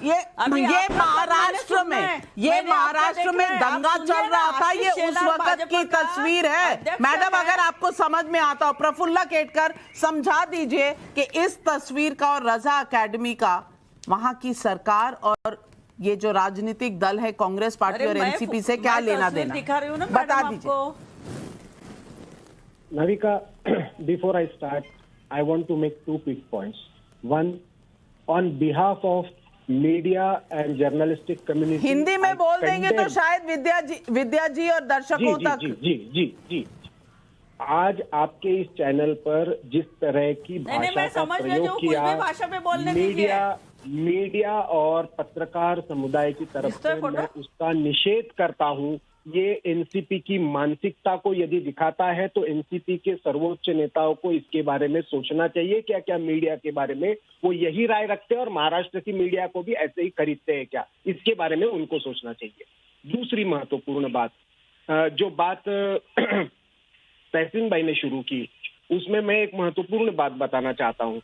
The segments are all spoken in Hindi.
ये महाराष्ट्र में दंगा चल रहा था, ये उस वक्त की तस्वीर है। मैडम, अगर आपको समझ में आता हो, प्रफुल्ला केटकर समझा दीजिए कि इस तस्वीर का और रजा एकेडमी का वहां की सरकार और ये जो राजनीतिक दल है कांग्रेस पार्टी और एनसीपी से क्या लेना देना, बता दीजिए। Navika, before I start, I want to make two quick points. One, on behalf of media and journalistic community, Hindi में बोल देंगे तो शायद विद्या जी और दर्शकों तक। जी। आज आपके इस चैनल पर जिस तरह की भाषा का प्रयोग किया, मीडिया और पत्रकार समुदाय की तरफ से मैं उसका निषेध करता हूं। ये एनसीपी की मानसिकता को यदि दिखाता है तो एनसीपी के सर्वोच्च नेताओं को इसके बारे में सोचना चाहिए। क्या क्या मीडिया के बारे में वो यही राय रखते हैं और महाराष्ट्र की मीडिया को भी ऐसे ही खरीदते हैं क्या, इसके बारे में उनको सोचना चाहिए। दूसरी महत्वपूर्ण बात, जो बात तहसीन भाई ने शुरू की, उसमें मैं एक महत्वपूर्ण बात बताना चाहता हूँ।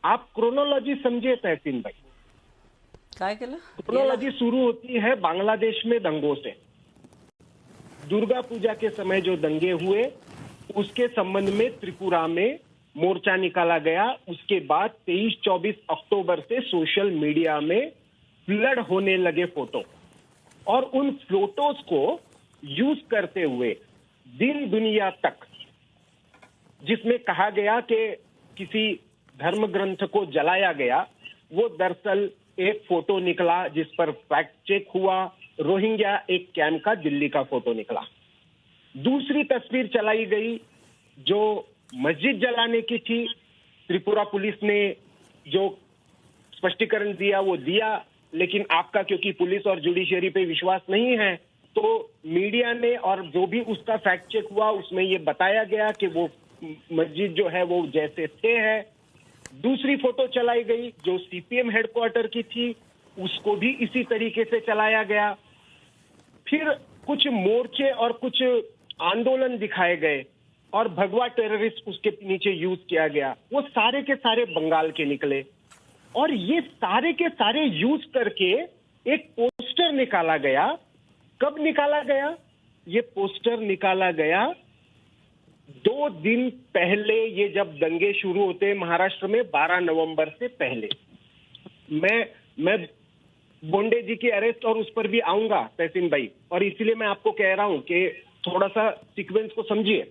आप क्रोनोलॉजी समझिए तहसीन भाई। क्रोनोलॉजी शुरू होती है बांग्लादेश में दंगों से। दुर्गा पूजा के समय जो दंगे हुए उसके संबंध में त्रिपुरा में मोर्चा निकाला गया। उसके बाद 23-24 अक्टूबर से सोशल मीडिया में फ्लड होने लगे फोटो, और उन फोटोज को यूज करते हुए दिन दुनिया तक, जिसमें कहा गया कि किसी धर्म ग्रंथ को जलाया गया, वो दरअसल एक फोटो निकला जिस पर फैक्ट चेक हुआ, रोहिंग्या एक कैंप का दिल्ली का फोटो निकला। दूसरी तस्वीर चलाई गई जो मस्जिद जलाने की थी। त्रिपुरा पुलिस ने जो स्पष्टीकरण दिया वो दिया, लेकिन आपका क्योंकि पुलिस और जुडिशरी पे विश्वास नहीं है तो मीडिया ने, और जो भी उसका फैक्ट चेक हुआ उसमें ये बताया गया कि वो मस्जिद जो है वो जैसे थे है। दूसरी फोटो चलाई गई जो सीपीएम हेडक्वार्टर की थी, उसको भी इसी तरीके से चलाया गया। फिर कुछ मोर्चे और कुछ आंदोलन दिखाए गए और भगवा टेररिस्ट उसके नीचे यूज किया गया। वो सारे के सारे बंगाल के निकले, और ये सारे के सारे यूज करके एक पोस्टर निकाला गया। कब निकाला गया? ये पोस्टर निकाला गया 2 दिन पहले, ये जब दंगे शुरू होते हैं महाराष्ट्र में 12 नवंबर से पहले। मैं बोंडे जी की अरेस्ट और उस पर भी आऊंगा तहसीन भाई, और इसीलिए मैं आपको कह रहा हूं कि थोड़ा सा सीक्वेंस को समझिए।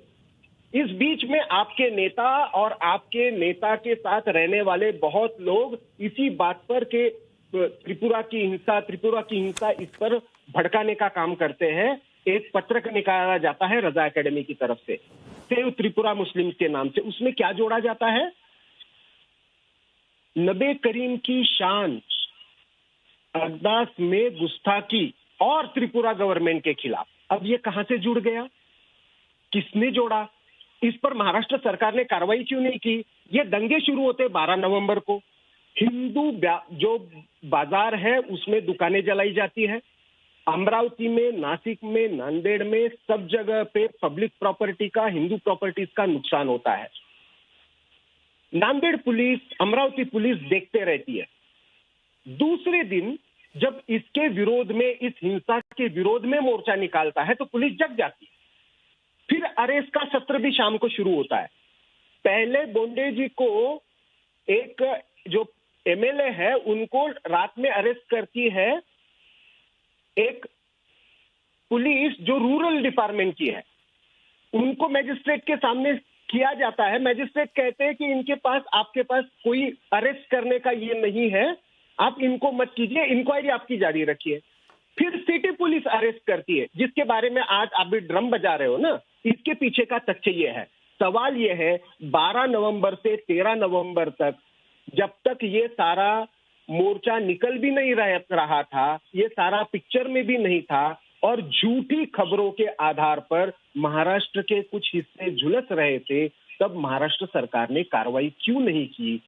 इस बीच में आपके नेता और आपके नेता के साथ रहने वाले बहुत लोग इसी बात पर के त्रिपुरा की हिंसा इस पर भड़काने का काम करते हैं। एक पत्रक निकाला जाता है रजा एकेडमी की तरफ से, सेव त्रिपुरा मुस्लिम के नाम से। उसमें क्या जोड़ा जाता है? नबी करीम की शान, अरदास में गुस्ताखी और त्रिपुरा गवर्नमेंट के खिलाफ। अब ये कहां से जुड़ गया? किसने जोड़ा? इस पर महाराष्ट्र सरकार ने कार्रवाई क्यों नहीं की? ये दंगे शुरू होते 12 नवंबर को। हिंदू जो बाजार है उसमें दुकानें जलाई जाती है। अमरावती में, नासिक में, नांदेड़ में, सब जगह पे पब्लिक प्रॉपर्टी का, हिंदू प्रॉपर्टीज का नुकसान होता है। नांदेड़ पुलिस, अमरावती पुलिस देखते रहती है। दूसरे दिन जब इसके विरोध में, इस हिंसा के विरोध में मोर्चा निकालता है तो पुलिस जग जाती है। फिर अरेस्ट का सत्र भी शाम को शुरू होता है। पहले बोंडे जी को, एक जो एमएलए है उनको रात में अरेस्ट करती है एक पुलिस जो रूरल डिपार्टमेंट की है। उनको मैजिस्ट्रेट के सामने किया जाता है। मैजिस्ट्रेट कहते हैं कि इनके पास, आपके पास कोई अरेस्ट करने का ये नहीं है, आप इनको मत कीजिए, इंक्वायरी आपकी जारी रखिए। फिर सिटी पुलिस अरेस्ट करती है, जिसके बारे में आज आप भी ड्रम बजा रहे हो ना। इसके पीछे का तथ्य ये है, सवाल ये है 12 नवंबर से 13 नवंबर तक, जब तक ये सारा मोर्चा निकल भी नहीं रहा था, ये सारा पिक्चर में भी नहीं था, और झूठी खबरों के आधार पर महाराष्ट्र के कुछ हिस्से झुलस रहे थे, तब महाराष्ट्र सरकार ने कार्रवाई क्यों नहीं की?